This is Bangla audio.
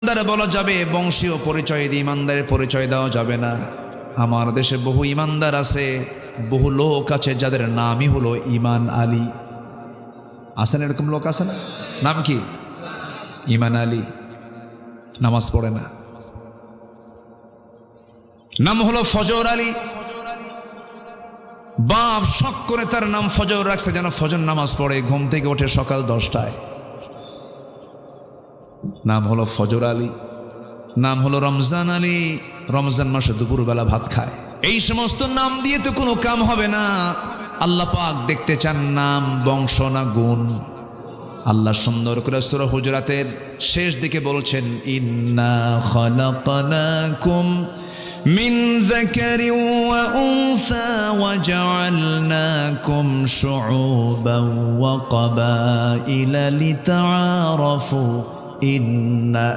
ইমানদার বলা যাবে, বংশীয় পরিচয় দিয়ে ইমানদারের পরিচয় দেওয়া যাবে না। আমার দেশে বহু ইমানদার আছে, বহু লোক আছে যাদের নামই হলো ইমান আলী। আছেন এরকম লোক? আছে না? নাম কি? ইমান আলী। নামাজ পড়ে না। নাম হলো ফজর আলী। বাপ শখ করে তার নাম ফজর রাখছে, যেন ফজর নামাজ পড়ে, ঘুম থেকে ওঠে সকাল 10টায়। নাম হলো ফজর আলী। নাম হলো রমজান আলী, রমজান মাসে দুপুরবেলা ভাত খায়। এই সমস্ত নাম দিয়ে তো কোনো কাম হবে না। আল্লাহ পাক দেখতে চান নাম, বংশ না গুণ। আল্লাহ সুন্দর করে সূরা হুজুরাতের শেষ দিকে বলছেন, ইন্না খালাকনাকুম মিন যাকারিন ওয়া উনসা ওয়া জাআলনাকুম শুউবান ওয়া ক্বাবাইলা লিতাআরাফু ইন্না